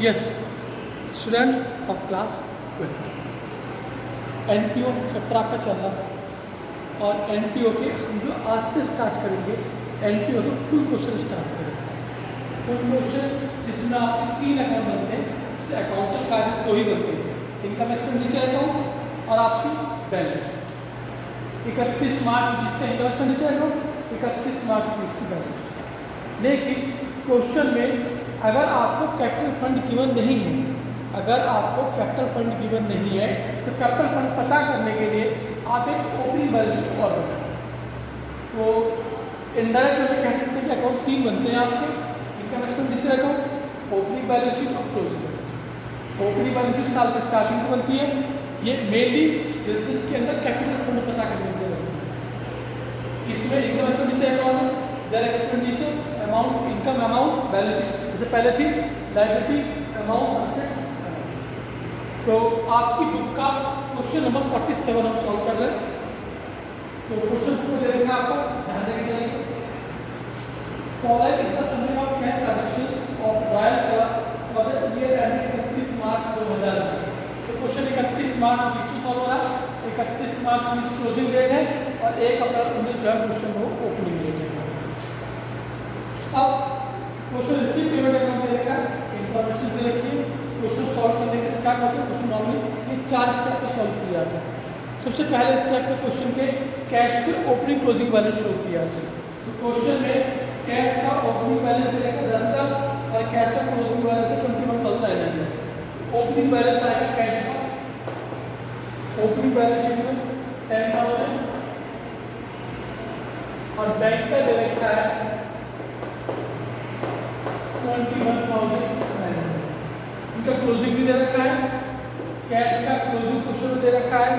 Yes student of class 12 NPO chapter आपका चल रहा था और NPO के हम जो आज से स्टार्ट करेंगे NPO के फुल क्वेश्चन स्टार्ट करेंगे। फुल क्वेश्चन जिसमें आपके 3 अकाउंट बनते हैं। अकाउंट के कार्य 2 ही बनते हैं, इनकम एक्सपेंडिचर अकाउंट और आपकी बैलेंस शीट। 31 मार्च 20 का इनकम एक्सपेंडिचर अकाउंट, 31 मार्च 20 की बैलेंस शीट। लेकिन क्वेश्चन में अगर आपको कैपिटल फंड गिवन नहीं है, अगर आपको कैपिटल फंड गिवन नहीं है तो कैपिटल फंड पता करने के लिए आप एक ओपनिंग बैलेंस शीट और बनाएं। तो इनडायरेक्ट में कह सकते हैं कि अकाउंट 3 बनते हैं आपके, income expenditure account, opening balance sheet और closing balance sheet. Opening balance sheet साल के स्टार्टिंग को बनती है, ये मेनली बिजनेस के अंदर कैपिटल फंड पता करने के लिए बनती है। इसमें income expenditure account, direct expenditure amount, income amount, balance sheet जैसे पहले थी लायबिलिटी अमाउंट, असेट्स। तो आपकी बुक का क्वेश्चन नंबर 47 हम सॉल्व कर रहे हैं। तो क्वेश्चन को दे रखा है आपको, ध्यान देके चलिए। Following is the summary of cash transactions of royal club for the year ending 31 मार्च 2020। तो क्वेश्चन 31 मार्च 20 में सॉल्व हो रहा है। 31 मार्च 20 क्लोजिंग डेट है और 1 अप्रैल 19 जो क्वेश्चन हो ओपनिंग डेट है। अब क्वेश्चन रिसीव पेमेंट अकाउंट दे रखा है, इंफॉर्मेशन दे रखी है। क्वेश्चन सॉल्व करने के स्टेप होते हैं। क्वेश्चन नॉर्मली ये 4 स्टेप पे सॉल्व किया जाता है। सबसे पहले स्टेप में क्वेश्चन के कैश के ओपनिंग क्लोजिंग बैलेंस शो किया जाता है। तो क्वेश्चन में कैश का ओपनिंग बैलेंस दे रखा है 10,000 और कैश का क्लोजिंग बैलेंस है 21,900। ओपनिंग बैलेंस आएगा कैश का, ओपनिंग बैलेंस शीट में 10,000 और बैंक का दे रखा है 21,900। इनका क्लोजिंग भी दे रखा है, कैश का क्लोजिंग क्वेश्चन दे रखा है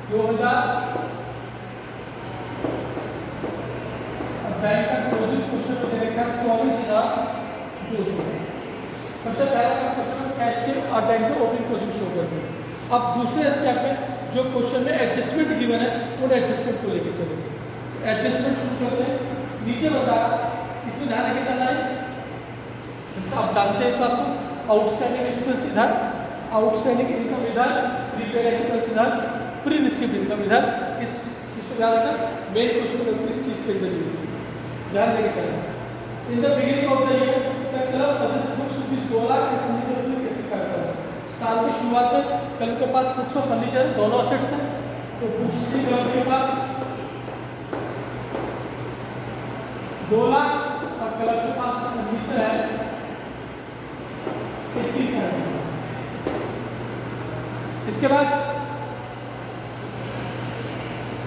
2,000 और बैंक का क्लोजिंग क्वेश्चन दे रखा है 24,200। सबसे पहला क्वेश्चन कैश के और बैंक के ओपनिंग क्लोजिंग शो करते हैं। अब दूसरे स्टेप में जो क्वेश्चन में एडजस्टमेंट गिवन है उन एडजस्टमेंट को लेके चलेंगे। एडजस्टमेंट शुरू करते हैं। नीचे बताया, इसमें ध्यान रखे चलना है, आप जानते हैं इस बात को। आउटस्टैंडिंग एक्सपेंस इधर, आउटस्टैंडिंग इनकम इधर, प्रीपेड एक्सपेंस इधर, प्री रिसीव्ड इनकम इधर। इस चीज को ध्यान रखना, मेन क्वेश्चन में इस चीज के अंदर ही होती है, ध्यान देके चलना। In the beginning of the year the club possesses books rupees 2 lakh and furniture की करता है। साल की शुरुआत में क्लब के पास बुक्स और फर्नीचर दोनों असेट्स हैं। तो बुक्स की क्लब के पास 2 लाख और क्लब के पास फर्नीचर है 85। इसके बाद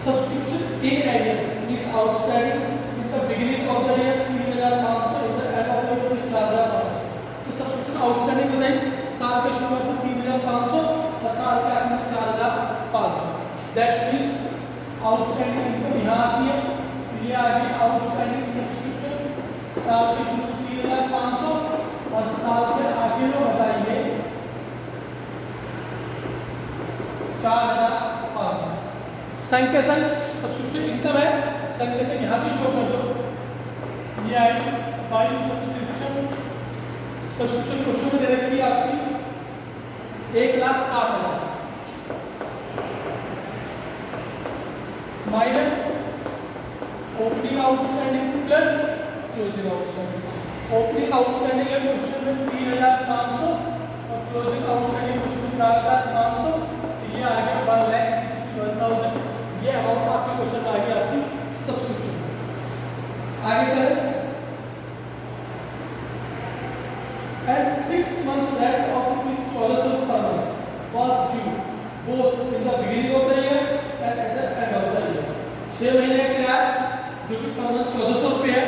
subscription in arrear is outstanding in the beginning of the year 3,500, in the end of the year 4,500। तो सब्सक्रिप्शन आउटस्टैंडिंग बताइए, साल के शुरुआत में 3,500 और साल के आखिर में 4,500। दैट इज आउटस्टैंडिंग इनकम यहाँ आती है। तो ये आ गई आउटस्टैंडिंग सब्सक्रिप्शन, साल के शुरू 3,500 और साल के आगे में बताइए 4,500। संघ के संग सब्सक्रिप्शन इनकम है, संघ के संग यहाँ भी शो कर दो। ये आई 22 सब्सक्रिप्शन क्वेश्चन में दे रखी है आपकी 1,60,000 minus opening outstanding plus closing outstanding. Opening outstanding है क्वेश्चन में 3,500 और क्लोजिंग आउटस्टैंडिंग क्वेश्चन में 4,500। तो ये आ गया 1,61,000। ये अमाउंट आपकी क्वेश्चन में आ गया आपकी सब्सक्रिप्शन। आगे चले। At 6 month rent of rupees 1,400 per month was due both in the beginning of the year and at the end of the year। 6 महीने का किराया जो कि पर मंथ 1,400 रुपये है,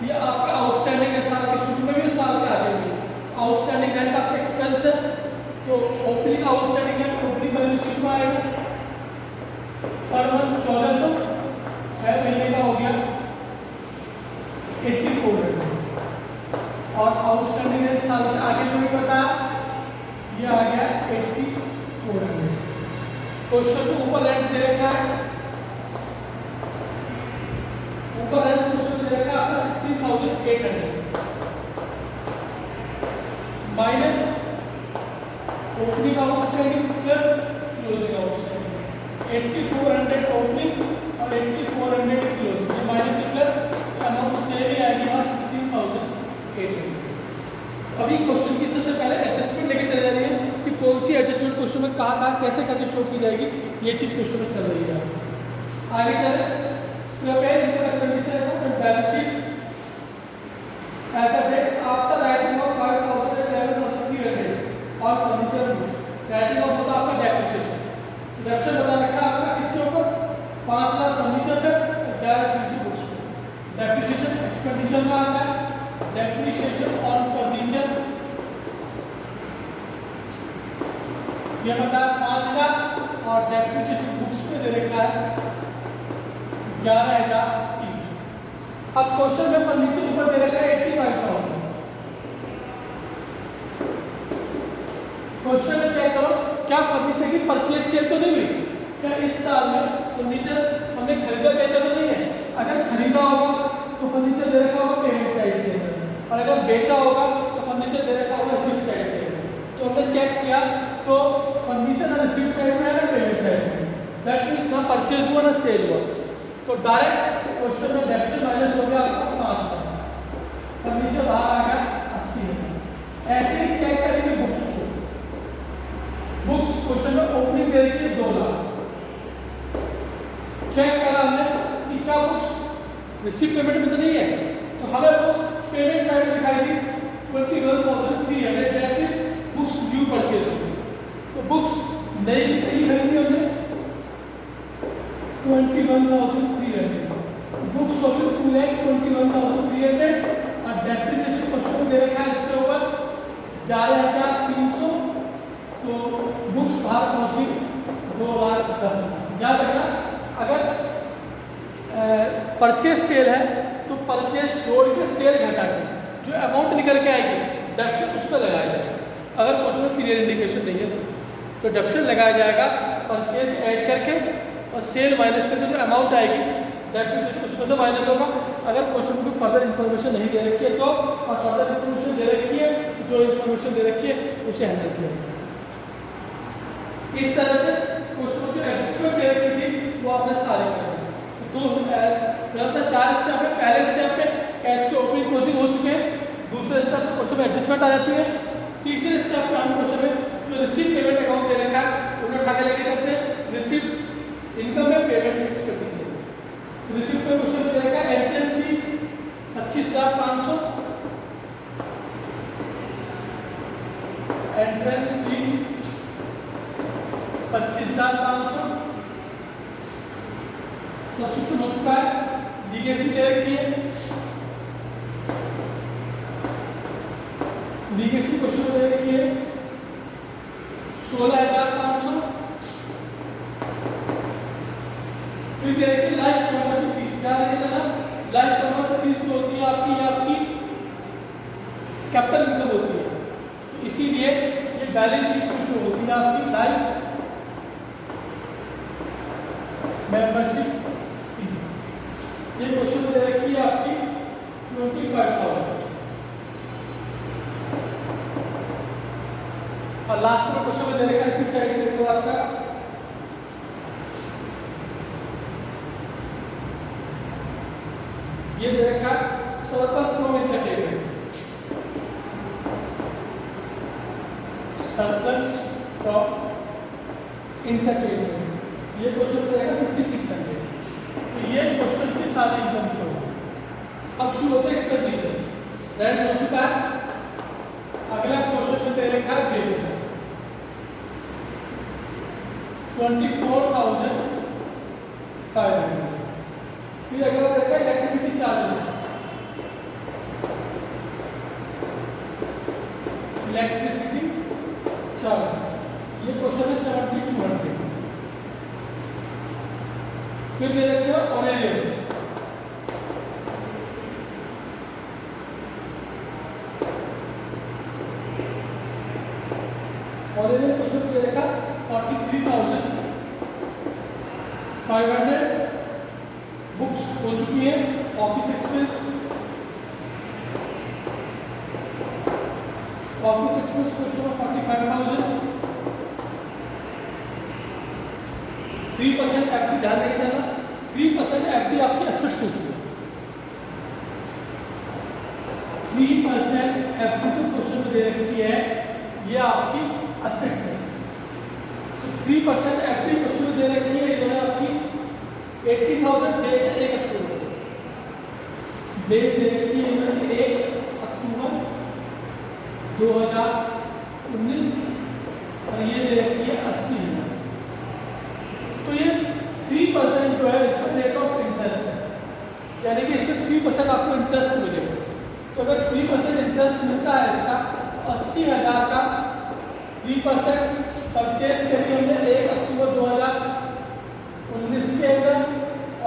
ये आपका आउटस्टैंडिंग है साल के शुरू में भी और साल के आगे भी। आउटस्टैंडिंग रेंट आपका एक्सपेंस है, तो opening outstanding rent opening balance sheet में आएगा पर मंथ 1,400, 6 महीने का हो गया 8400 और आउटस्टैंडिंग रेंट साल के आगे में भी बताया, ये आ गया 8400। क्वेश्चन को ऊपर रेंट दे रखा है, ऊपर रेंट क्वेश्चन दे रखा है आपका 16,800 minus opening outstanding plus closing outstanding, 8400 opening और 8400 क्लोजिंग, ये माइनस से प्लस अमाउंट सेम ही आएगी वहाँ 16,800। अभी क्वेश्चन की सबसे पहले एडजस्टमेंट लेके चले जा रही है कि कौन सी एडजस्टमेंट क्वेश्चन में कहाँ कहाँ कैसे कैसे शो की जाएगी, ये चीज़ क्वेश्चन में चल रही है। आगे चले तो बैलेंस शीट ऐसा debt after writing off 5,000 and 11,300 और फर्नीचर राइटिंग ऑफ होता आपका डेप्रिसिएशन। डेप्रिसिएशन बता रखा आपका किसके ऊपर, 5 लाख फर्नीचर पे, 11,300 बुक्स पे। डेप्रिसिएशन एक्सपेंडिचर में आता है, डेप्रिसिएशन ऑन फर्नीचर ये बता 5 लाख और डेप्रिसिएशन बुक्स पे दे रखा है 11,300। अब क्वेश्चन में फर्नीचर ऊपर दे रखा है 85,000। क्वेश्चन में चेक करो क्या फर्नीचर की परचेज सेल तो नहीं हुई, क्या इस साल में फर्नीचर हमने खरीदा बेचा तो नहीं है। अगर खरीदा होगा तो फर्नीचर दे रखा होगा पेमेंट साइड के अंदर, और अगर बेचा होगा तो फर्नीचर दे रखा होगा रिसीप्ट साइड के अंदर। तो हमने चेक किया तो फर्नीचर ना रिसीप्ट साइड में है ना पेमेंट साइड में, दैट मीन्स ना परचेज हुआ ना सेल हुआ। तो डायरेक्ट क्वेश्चन में डेप्रिसिएशन माइनस हो गया आपका 5 लाख, फर्नीचर बाहर आ गया 80,000। ऐसे ही चेक करेंगे बुक्स को। बुक्स क्वेश्चन में ओपनिंग दे रखी है 2 लाख, चेक करा हमने कि क्या बुक्स रिसीव पेमेंट में से नहीं है, तो हमें बुक्स पेमेंट साइड दिखाई दी 21,300, that means books due purchase होगी। तो बुक्स नई कितनी खरीदी हमने 21,300, बुक्स होगी 2,21,300 और डेप्रिसिएशन क्वेश्चन दे रखा है इसके ऊपर 11,300। तो बुक्स बाहर पहुंची 2,10,000। याद रखना अगर परचेज सेल है तो परचेज जोड़ के सेल घटा के जो अमाउंट निकल के आएगी डेप्रिसिएशन उस पर लगाया जाएगा। अगर क्वेश्चन में क्लियर इंडिकेशन नहीं है तो डेप्रिसिएशन लगाया जाएगा परचेज ऐड करके और सेल माइनस करके जो अमाउंट आएगी डेप्रिसिएशन उसमें से माइनस होगा। अगर क्वेश्चन में कोई फर्दर इन्फॉर्मेशन नहीं दे रखी है तो, और फर्दर इन्फॉर्मेशन दे रखी है जो इन्फॉर्मेशन दे रखी है उसे हैंडल किया जाएगा। इस तरह से क्वेश्चन की एडजस्टमेंट दे रखी थी वो आपने सारे कर दी। तो 4 स्टेप है। पहले स्टेप पे कैश के ओपनिंग क्लोजिंग हो चुके हैं, दूसरे स्टेप पे क्वेश्चन में एडजस्टमेंट आ जाती है, तीसरे स्टेप पे हम क्वेश्चन में जो रिसीव पेमेंट अकाउंट दे रखा है उन्हें उठा के लेके चलते हैं। रिसीव इनकम में पेमेंट एक्सपेंडिचर, रिसीव पे क्वेश्चन में दे रखा है entrance fees 25,500, entrance fees 25,500, subscription हो चुका है, लीगेसी दे रखी है, लीगेसी क्वेश्चन में दे रखी है 16,500, फिर दे रखी है लाइफ मेंबरशिप फीस। क्या देखे चला, लाइफ मेंबरशिप फीस जो होती है आपकी कैपिटल इनकम होती है, तो इसीलिए ये बैलेंस शीट में शो होती है आपकी लाइफ मेंबरशिप फीस। ये क्वेश्चन में दे रखी है आपकी 25,000 और लास्ट में क्वेश्चन में दे रखा है रिसीप्ट साइड में देखो आपका ये दे रखा surplus from entertainment, surplus from entertainment, ये क्वेश्चन दे रखा 5,600। तो ये क्वेश्चन की सारी इनकम शो अब शुरू होता है एक्सपेंडिचर, रेंट हो चुका है। अगला क्वेश्चन में दे रखा है वेजेस 24,500, फिर अगला दे रखा है इलेक्ट्रिसिटी चार्जेस, इलेक्ट्रिसिटी चार्जेस, ये क्वेश्चन है 7,200। फिर दे रखे हैं ऑनरेरियम, ऑनरेरियम क्वेश्चन दे रखा 43,500, बुक्स हो चुकी है, office expense, office expense question 45,000, 3% F D ध्यान देके चलना, 3% एफ डी आपकी एसेट्स होती है। 3% एफ डी जो क्वेश्चन में दे रखी है ये आपकी एसेट्स है। 3% एफ डी क्वेश्चन में दे रखी है, ये आपकी 80,000 डेट है 1 अक्टूबर, डेट दे रखी है 1 अक्टूबर 2019 और ये दे रखी है 80,000। तो ये 3% जो है इसका रेट ऑफ इंटरेस्ट है, यानी कि इसमें 3% आपको इंटरेस्ट मिलेगा। तो अगर 3% इंटरेस्ट मिलता है इसका, तो 80,000 का 3% परचेज करिए हमने 1 अक्टूबर 2019 के अंदर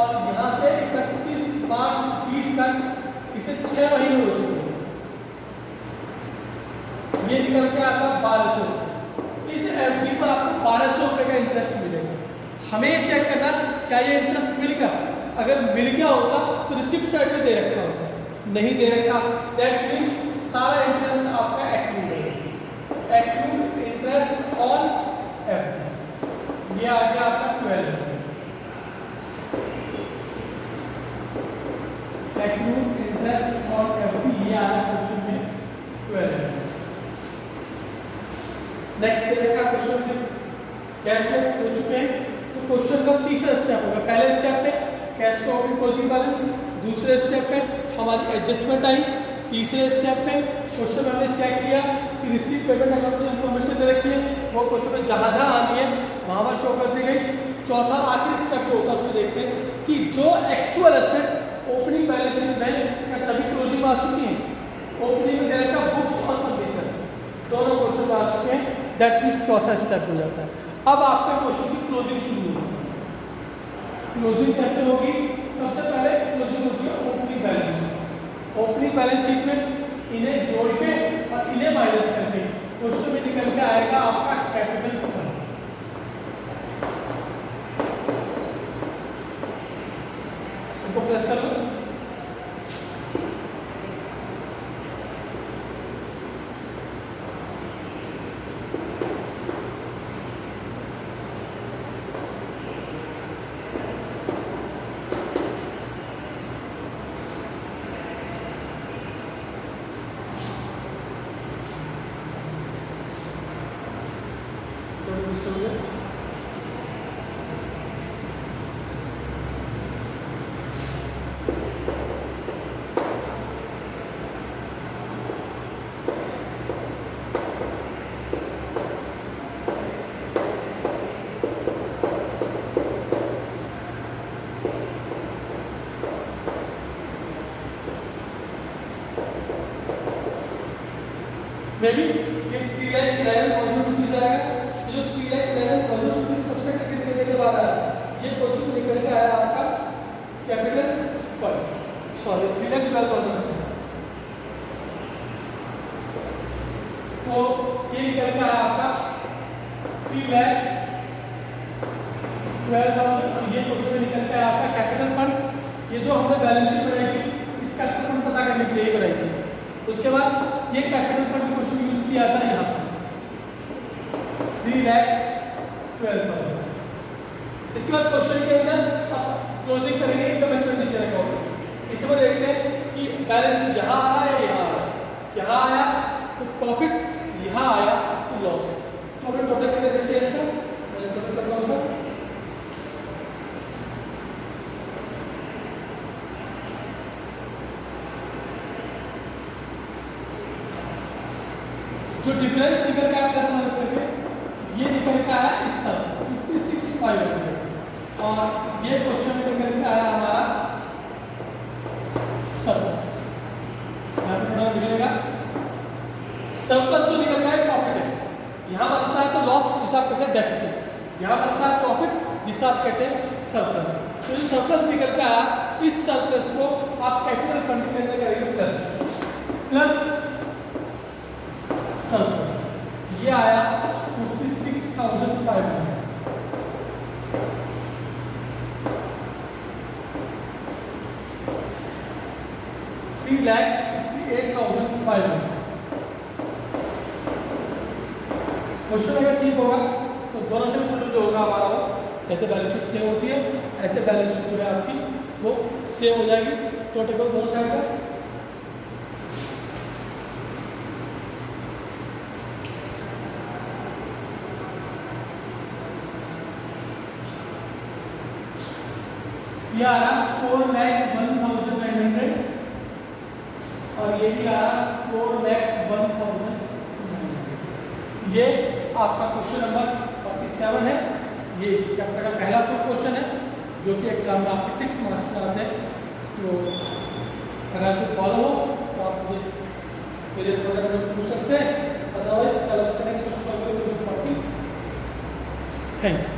और यहाँ से 31 मार्च 20 तक इसे 6 महीने हो चुके हैं, ये निकल के आता 1200 रुपये। इस एफडी पर आपको 1200 रुपये का इंटरेस्ट मिलेगा। हमें ये चेक करना क्या ये इंटरेस्ट मिल गया, अगर मिल गया होता तो रिसिप्ट साइड में दे रखा होता, नहीं दे रखा, दैट मीन्स सारा इंटरेस्ट आपका एक्टिव है, एक्टिव इंटरेस्ट ऑन एफडी। ये आ गया आपका 12, एक्टिव इंटरेस्ट ऑन एफडी, ये आ रहा क्वेश्चन में 12। नेक्स्ट देखा क्वेश्चन में कैश फ्लो हो चुके हैं, तो क्वेश्चन का तीसरा स्टेप होगा। पहले स्टेप पे cash flow opening closing balance, दूसरे स्टेप पे हमारी एडजस्टमेंट आई, तीसरे स्टेप पे क्वेश्चन में हमने चेक किया कि रिसीव पेमेंट अकाउंट में इंफॉर्मेशन दे रखी है, वो क्वेश्चन में जहाँ जहाँ आनी है वहाँ वहाँ शो कर दी गई। चौथा आखिरी स्टेप जो होता है उसमें देखते हैं कि जो actual assets opening balance sheet में या सभी क्लोजिंग में आ चुकी हैं, ओपनिंग में दे रखा बुक्स और फर्नीचर दोनों क्वेश्चन में आ चुके हैं, दैट मीन्स चौथा स्टेप हो जाता है। अब आपका क्वेश्चन की क्लोजिंग शुरू होगी। क्लोजिंग कैसे होगी? सबसे पहले क्लोजिंग होती है opening balance sheet. Opening balance sheet में इन्हें जोड़ के और इन्हें माइनस करके क्वेश्चन में निकल के आएगा आपका कैपिटल फंड। सबको प्रेस कर लो। मे बी ये 3,11,000 रुपीज आएगा। तो जो 3,11,000 रुपीज सबसे कितने के बाद आया, ये क्वेश्चन निकल के आया आपका कैपिटल फंड, सॉरी 3,12,000। तो ये निकल के आया आपका 3,12,000 और ये क्वेश्चन निकल के आया आपका कैपिटल फंड। ये जो हमने बैलेंस शीट बनाई थी, इस कैपिटल फंड पता करने के लिए बनाई थी। उसके बाद ये कैपिटल फंड क्वेश्चन यूज किया था यहाँ पर 3,12,000। इसके बाद क्वेश्चन के अंदर क्लोजिंग करेंगे इनकम एक्सपेंडिचर अकाउंट। इसमें देखते हैं कि बैलेंस यहाँ आ रहा है, यहाँ आ रहा है, यहाँ आया तो प्रॉफिट, यहाँ आया तो लॉस। तो हमें टोटल कितने देते हैं इसका, टोटल करता हूँ उसका। जो डिफरेंस निकल के आया प्लस माइनस करके, ये निकल के आया इस तरफ 56,500 और ये क्वेश्चन में निकल के आया हमारा सरप्लस। यहाँ पे थोड़ा निकलेगा सरप्लस, जो निकल रहा है प्रॉफिट है। यहाँ बचता है तो लॉस, जिसे आप कहते हैं डेफिसिट, यहाँ बचता है प्रॉफिट, जिसे आप कहते हैं सरप्लस। तो ये सरप्लस निकल के आया, इस सरप्लस को आप कैपिटल फंड के अंदर करेंगे प्लस सरप्लस, ये आया 56,500। $3,68,500। क्वेश्चन अगर ठीक होगा तो दोनों से जो होगा हमारा वो ऐसे बैलेंस शीट सेव होती है, ऐसे बैलेंस शीट जो है आपकी वो सेव हो जाएगी। टोटल करो दोनों साइड का। ये आ रहा 4,01,900 और ये भी आ रहा 4,01,900। ये आपका क्वेश्चन नंबर 47 है। ये इस चैप्टर का पहला फुल क्वेश्चन है जो कि एग्जाम में आपके 6 मार्क्स में आते हैं। तो अगर कुछ फॉलो हो तो आप ये मेरे पूछ सकते हैं, अदरवाइज कल नेक्स्ट क्वेश्चन सॉल्व करेंगे। Thank you.